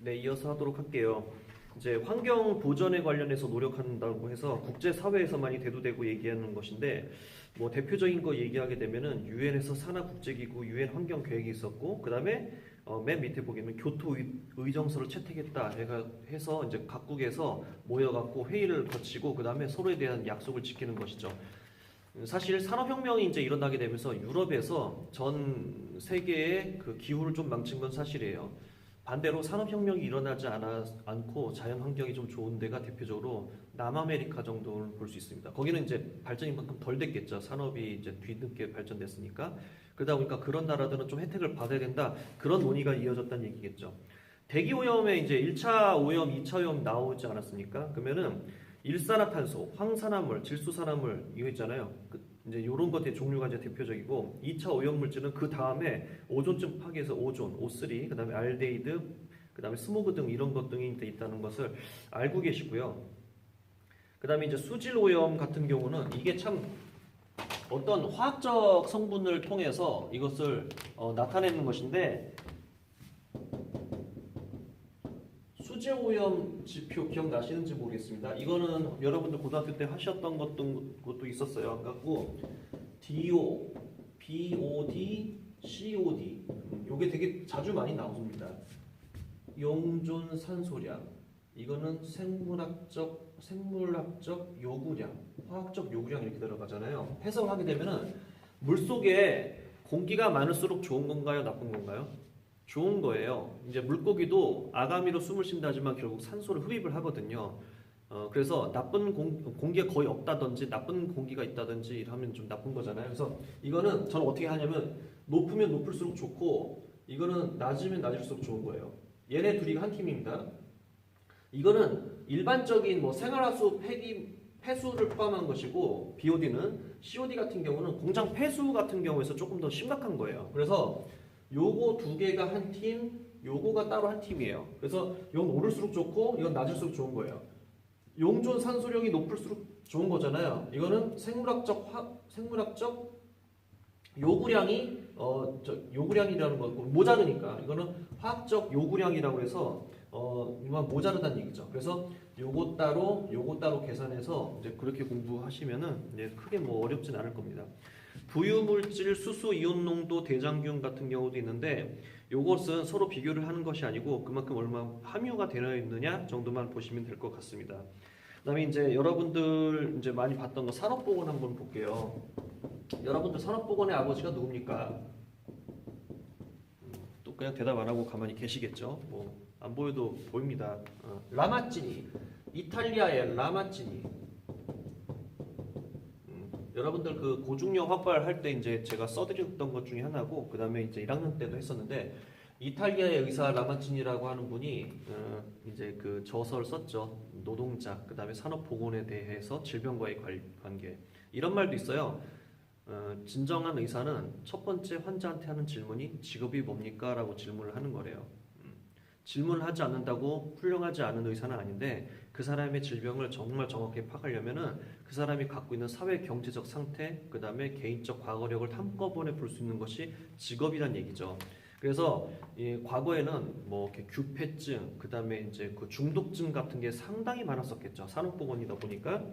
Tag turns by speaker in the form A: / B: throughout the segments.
A: 네, 이어서 하도록 할게요. 이제 환경 보전에 관련해서 노력한다고 해서 국제 사회에서 많이 대두되고 얘기하는 것인데, 뭐 대표적인 거 얘기하게 되면은 유엔에서 산하국제기구 유엔 환경 계획이 있었고, 그다음에 맨 밑에 보기에는 교토 의정서를 채택했다 해서 이제 각국에서 모여갖고 회의를 거치고 그다음에 서로에 대한 약속을 지키는 것이죠. 사실 산업혁명이 이제 일어나게 되면서 유럽에서 전 세계의 그 기후를 좀 망친 건 사실이에요. 반대로 산업혁명이 일어나지 않고 자연환경이 좀 좋은 데가 대표적으로 남아메리카 정도를 볼 수 있습니다. 거기는 이제 발전이 만큼 덜 됐겠죠. 산업이 이제 뒤늦게 발전됐으니까. 그러다 보니까 그런 나라들은 좀 혜택을 받아야 된다. 그런 논의가 이어졌다는 얘기겠죠. 대기오염에 이제 1차 오염, 2차 오염 나오지 않았습니까? 그러면은 일산화탄소, 황산화물, 질소산화물 이거 있잖아요. 이제 이런 것들의 종류가 이제 대표적이고 2차 오염물질은 그 다음에 오존층 파괴해서 오존, O3, 그 다음에 알데히드, 그 다음에 스모그 등 이런 것 등이 있다는 것을 알고 계시고요. 그 다음에 이제 수질 오염 같은 경우는 이게 참 어떤 화학적 성분을 통해서 이것을 나타내는 것인데 수질오염 지표 기억나시는지 모르겠습니다. 이거는 여러분들 고등학교 때 하셨던 것도 있었어요. 갖고 DO, BOD, COD 요게 되게 자주 많이 나옵니다. 용존 산소량 이거는 생물학적 요구량, 화학적 요구량 이렇게 들어가잖아요. 해석을 하게 되면은 물속에 공기가 많을수록 좋은 건가요, 나쁜 건가요? 좋은 거예요. 이제 물고기도 아가미로 숨을 쉰다 하지만 결국 산소를 흡입을 하거든요. 그래서 나쁜 공기가 거의 없다든지 나쁜 공기가 있다든지 하면 좀 나쁜 거잖아요. 그래서 이거는 저는 어떻게 하냐면 높으면 높을수록 좋고 이거는 낮으면 낮을수록 좋은 거예요. 얘네 둘이 한 팀입니다. 이거는 일반적인 뭐 생활하수 폐수를 포함한 것이고 BOD는 COD 같은 경우는 공장 폐수 같은 경우에서 조금 더 심각한 거예요. 그래서 요거 두 개가 한 팀, 요거가 따로 한 팀이에요. 그래서 이건 오를수록 좋고 이건 낮을수록 좋은 거예요. 용존 산소량이 높을수록 좋은 거잖아요. 이거는 생물학적 요구량이 요구량이라는 거고 모자르니까 이거는 화학적 요구량이라고 해서 이만 모자르다는 얘기죠. 그래서 요거 따로 계산해서 이제 그렇게 공부하시면은 이제 크게 뭐 어렵진 않을 겁니다. 부유물질, 수소, 이온 농도, 대장균 같은 경우도 있는데 이것은 서로 비교를 하는 것이 아니고 그만큼 얼마나 함유가 되어 있느냐 정도만 보시면 될 것 같습니다. 그다음에 이제 여러분들 이제 많이 봤던 거 산업보건 한번 볼게요. 여러분들 산업보건의 아버지가 누굽니까? 또 그냥 대답 안 하고 가만히 계시겠죠? 뭐 안 보여도 보입니다. 라마찌니, 이탈리아의 라마찌니. 여러분들 그 고중력 확발 할 때 이제 제가 써드렸던 것 중에 하나고 그 다음에 이제 1학년 때도 했었는데 이탈리아의 의사 라마치니라고 하는 분이 이제 그 저서를 썼죠. 노동자 그 다음에 산업보건에 대해서 질병과의 관계 이런 말도 있어요. 진정한 의사는 첫 번째 환자한테 하는 질문이 직업이 뭡니까? 라고 질문을 하는 거래요. 질문을 하지 않는다고 훌륭하지 않은 의사는 아닌데 그 사람의 질병을 정말 정확히 파악하려면은 그 사람이 갖고 있는 사회 경제적 상태, 그 다음에 개인적 과거력을 한꺼번에 볼 수 있는 것이 직업이란 얘기죠. 그래서 과거에는 뭐 이렇게 규폐증, 그 다음에 이제 그 중독증 같은 게 상당히 많았었겠죠. 산업보건이다 보니까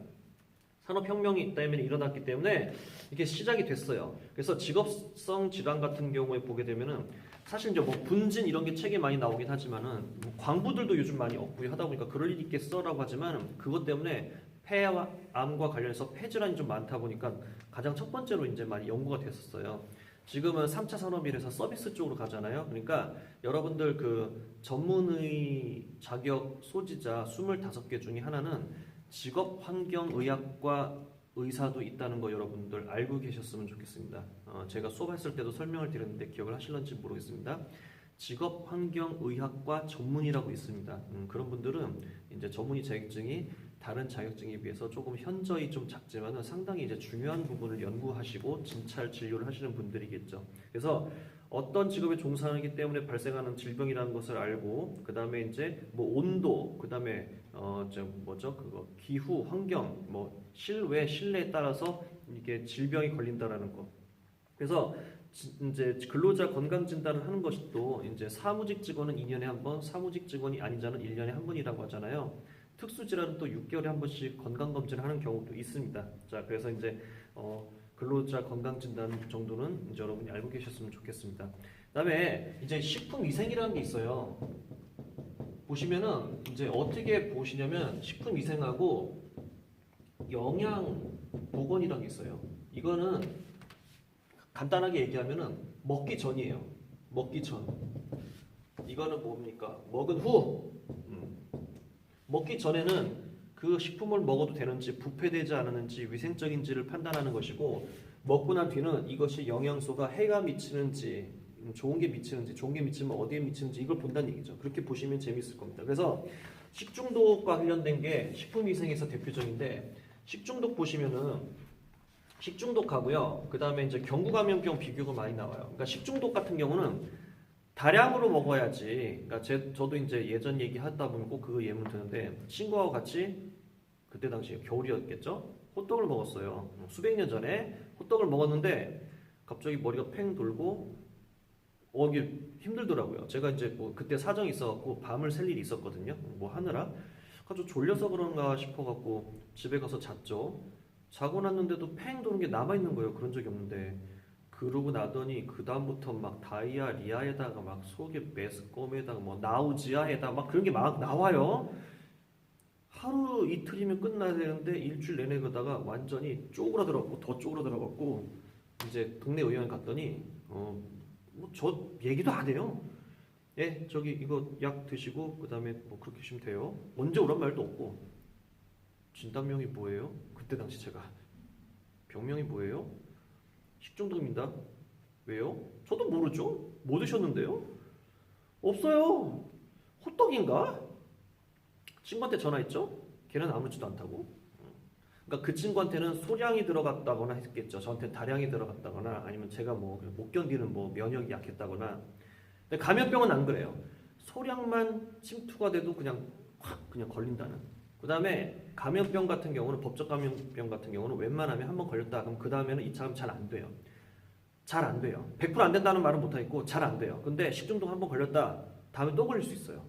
A: 산업혁명이 때문에 일어났기 때문에 이게 시작이 됐어요. 그래서 직업성 질환 같은 경우에 보게 되면은 사실 이제 뭐 분진 이런 게 책에 많이 나오긴 하지만은 뭐 광부들도 요즘 많이 없고요 하다 보니까 그럴 일이 있겠어라고 하지만 그것 때문에 폐와 암과 관련해서 폐질환이 좀 많다 보니까 가장 첫 번째로 이제 많이 연구가 됐었어요. 지금은 3차 산업이라서 서비스 쪽으로 가잖아요. 그러니까 여러분들 그 전문의 자격 소지자 25개 중에 하나는 직업환경의학과 의사도 있다는 거 여러분들 알고 계셨으면 좋겠습니다. 제가 수업했을 때도 설명을 드렸는데 기억을 하실런지 모르겠습니다. 직업환경의학과 전문의라고 있습니다. 그런 분들은 이제 전문의 자격증이 다른 자격증에 비해서 조금 현저히 좀 작지만은 상당히 이제 중요한 부분을 연구하시고 진찰 진료를 하시는 분들이겠죠. 그래서 어떤 직업에 종사하기 때문에 발생하는 질병이라는 것을 알고 그 다음에 이제 뭐 온도, 그 다음에 그거 기후, 환경, 뭐 실외, 실내에 따라서 이게 질병이 걸린다라는 거. 그래서 이제 근로자 건강 진단을 하는 것이 또 이제 사무직 직원은 2년에 한 번, 사무직 직원이 아닌 자는 1년에 한 번이라고 하잖아요. 특수 질환은 또 6개월에 한 번씩 건강 검진을 하는 경우도 있습니다. 자, 그래서 이제 근로자 건강 진단 정도는 이제 여러분이 알고 계셨으면 좋겠습니다. 그다음에 이제 식품 위생이라는 게 있어요. 보시면은 이제 어떻게 보시냐면 식품 위생하고 영양 보건이라는 게 있어요. 이거는 간단하게 얘기하면은 먹기 전이에요. 먹기 전. 이거는 뭡니까? 먹은 후. 먹기 전에는 그 식품을 먹어도 되는지 부패되지 않았는지 위생적인지를 판단하는 것이고, 먹고 난 뒤는 이것이 영양소가 해가 미치는지 좋은 게 미치는지, 좋은 게 미치면 어디에 미치는지 이걸 본다는 얘기죠. 그렇게 보시면 재밌을 겁니다. 그래서 식중독과 관련된 게 식품위생에서 대표적인데, 식중독 보시면은 식중독하고요, 그 다음에 이제 경구감염병 비교가 많이 나와요. 그러니까 식중독 같은 경우는 다량으로 먹어야지. 그러니까 저도 이제 예전 얘기 하다 보면 꼭 그거 예문 드는데, 친구하고 같이 그때 당시에 겨울이었겠죠? 호떡을 먹었어요. 수백 년 전에 호떡을 먹었는데 갑자기 머리가 팽 돌고 이게 힘들더라고요. 제가 이제 뭐 그때 사정이 있어갖고 밤을 샐 일이 있었거든요. 뭐 하느라. 아주 졸려서 그런가 싶어갖고 집에 가서 잤죠. 자고 났는데도 팽 도는 게 남아있는 거예요. 그런 적이 없는데. 그러고 나더니 그 다음부터 막 다이아리아에다가 막 속에 메스꺼움에다가 뭐 나우지아에다가 막 그런 게 막 나와요. 하루 이틀이면 끝나야 되는데 일주일 내내 그러다가 완전히 쪼그라들었고 더 쪼그라들어갖고 이제 동네 의원에 갔더니 뭐 저 얘기도 안 해요. 예, 저기 이거 약 드시고 그 다음에 뭐 그렇게 하시면 돼요. 언제 오란 말도 없고. 진단명이 뭐예요? 그때 당시 제가 병명이 뭐예요? 식중독입니다. 왜요? 저도 모르죠. 뭐 드셨는데요? 없어요. 호떡인가? 친구한테 전화했죠? 걔는 아무렇지도 않다고. 그러니까 그 친구한테는 소량이 들어갔다거나 했겠죠. 저한테 다량이 들어갔다거나 아니면 제가 뭐 못 견디는 뭐 면역이 약했다거나. 근데 감염병은 안 그래요. 소량만 침투가 돼도 그냥 확 그냥 걸린다는. 그 다음에 감염병 같은 경우는, 법적 감염병 같은 경우는 웬만하면 한번 걸렸다 그럼 그 다음에는 2차는 잘 안 돼요. 잘 안 돼요. 100% 안 된다는 말은 못하겠고 잘 안 돼요. 근데 식중독 한번 걸렸다 다음에 또 걸릴 수 있어요.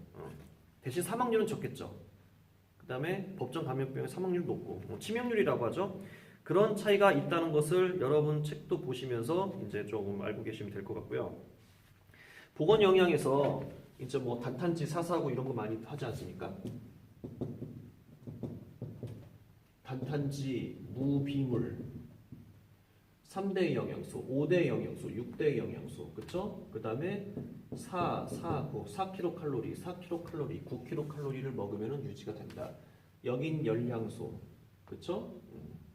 A: 대신 사망률은 적겠죠. 그 다음에 법정 감염병의 사망률 높고 치명률이라고 하죠. 그런 차이가 있다는 것을 여러분 책도 보시면서 이제 조금 알고 계시면 될 것 같고요. 보건 영양에서 이제 뭐 단탄지 사사하고 이런 거 많이 하지 않습니까? 단탄지, 무비물, 3대 영양소, 5대 영양소, 6대 영양소, 그쵸? 그 다음에 4kcal, 4kcal, 9kcal를 먹으면 유지가 된다. 여긴 열량소, 그쵸?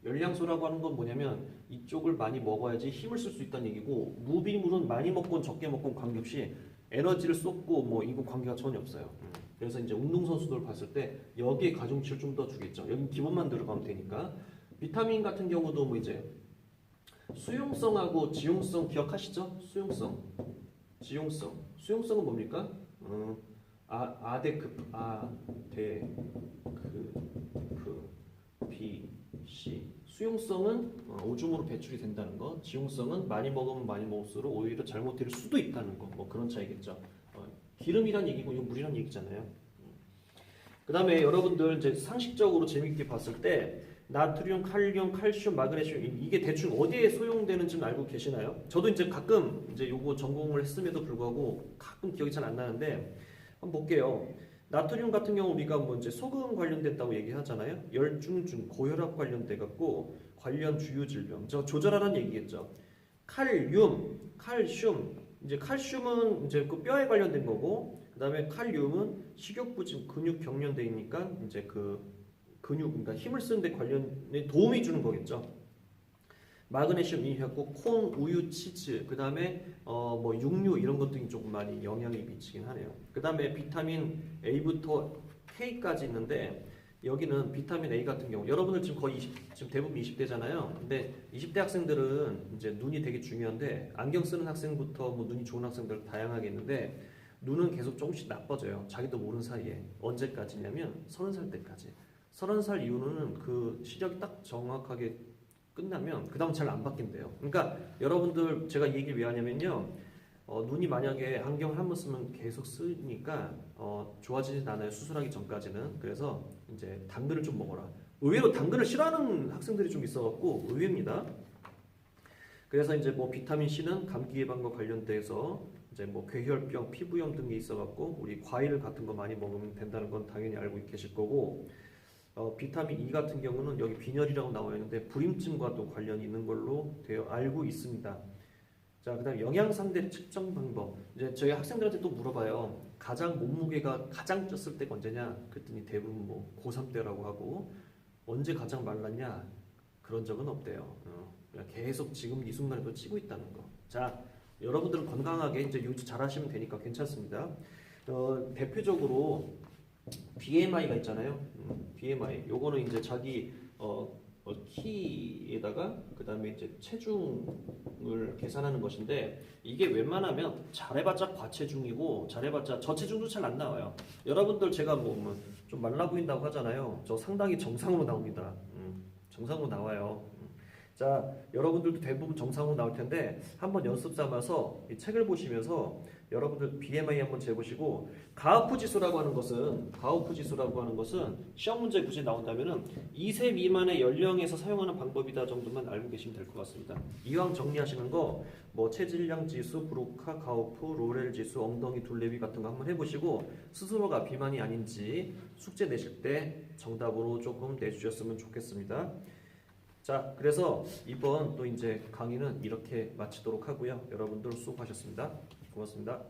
A: 열량소라고 하는 건 뭐냐면 이쪽을 많이 먹어야지 힘을 쓸 수 있다는 얘기고, 무비물은 많이 먹건 적게 먹건 관계없이 에너지를 쏟고 뭐 이거 관계가 전혀 없어요. 그래서 이제 운동선수들 봤을 때 여기에 가중치를 좀 더 주겠죠. 여기 기본만 들어가면 되니까. 비타민 같은 경우도 뭐 이제 수용성하고 지용성 기억하시죠? 수용성, 지용성. 수용성은 뭡니까? 비, 시. 수용성은 오줌으로 배출이 된다는 거. 지용성은 많이 먹으면 많이 먹을수록 오히려 잘못 될 수도 있다는 거. 뭐 그런 차이겠죠. 기름이란 얘기고 이거 물이란 얘기잖아요. 그 다음에 여러분들 이제 상식적으로 재밌게 봤을 때 나트륨, 칼륨, 칼슘, 마그네슘 이게 대충 어디에 소용되는지는 알고 계시나요? 저도 이제 가끔 이제 요거 전공을 했음에도 불구하고 가끔 기억이 잘 안 나는데 한번 볼게요. 나트륨 같은 경우 우리가 뭐 이제 소금 관련됐다고 얘기하잖아요. 열중증, 고혈압 관련돼 갖고 관련 주요 질병, 저 조절하라는 얘기겠죠. 칼륨, 칼슘, 이제 칼슘은 이제 그 뼈에 관련된 거고, 그다음에 칼륨은 식욕부진, 근육 경련돼 있으니까 이제 그 근육, 그러니까 힘을 쓰는데 관련에 도움이 주는 거겠죠. 마그네슘 이해했고 콩, 우유, 치즈, 그 다음에 뭐 육류 이런 것들이 조금 많이 영향이 미치긴 하네요. 그 다음에 비타민 A부터 K까지 있는데 여기는 비타민 A 같은 경우 여러분들 지금 거의 지금 대부분 20대잖아요. 근데 20대 학생들은 이제 눈이 되게 중요한데 안경 쓰는 학생부터 뭐 눈이 좋은 학생들 다양하게 있는데 눈은 계속 조금씩 나빠져요. 자기도 모르는 사이에. 언제까지냐면 30살 때까지. 30살 이후로는 그 시력이 딱 정확하게 끝나면 그 다음 잘 안 바뀐대요. 그러니까 여러분들 제가 이 얘기를 왜 하냐면요. 눈이 만약에 안경을 한 번 쓰면 계속 쓰니까 좋아지진 않아요. 수술하기 전까지는. 그래서 이제 당근을 좀 먹어라. 의외로 당근을 싫어하는 학생들이 좀 있어갖고 의외입니다. 그래서 이제 뭐 비타민 C는 감기 예방과 관련돼서 이제 뭐 괴혈병, 피부염 등이 있어갖고 우리 과일 같은 거 많이 먹으면 된다는 건 당연히 알고 계실 거고, 비타민 E 같은 경우는 여기 빈혈이라고 나와 있는데 불임증과도 관련이 있는 걸로 되어 알고 있습니다. 자, 그다음 영양 상대 측정 방법. 이제 저희 학생들한테 또 물어봐요. 가장 몸무게가 가장 쪘을 때가 언제냐? 그랬더니 대부분 뭐 고3 때라고 하고, 언제 가장 말랐냐? 그런 적은 없대요. 그냥 계속 지금 이 순간에도 찌고 있다는 거. 자, 여러분들은 건강하게 이제 유지 잘 하시면 되니까 괜찮습니다. 대표적으로 BMI가 있잖아요. BMI. 요거는 이제 자기 키에다가 그 다음에 이제 체중을 계산하는 것인데, 이게 웬만하면 잘해봤자 과체중이고 잘해봤자 저체중도 잘 안 나와요. 여러분들 제가 뭐 좀 말라 보인다고 하잖아요. 저 상당히 정상으로 나옵니다. 정상으로 나와요. 자, 여러분들도 대부분 정상으로 나올 텐데 한번 연습 삼아서 이 책을 보시면서 여러분들 BMI 한번 재보시고, 가우프 지수라고 하는 것은 시험 문제 굳이 나온다면은 2세 미만의 연령에서 사용하는 방법이다 정도만 알고 계시면 될 것 같습니다. 이왕 정리하시는 거 뭐 체질량 지수, 브로카, 가우프, 로렐 지수, 엉덩이 둘레비 같은 거 한번 해보시고 스스로가 비만이 아닌지 숙제 내실 때 정답으로 조금 내주셨으면 좋겠습니다. 자, 그래서 이번 또 이제 강의는 이렇게 마치도록 하고요. 여러분들 수고하셨습니다. 고맙습니다.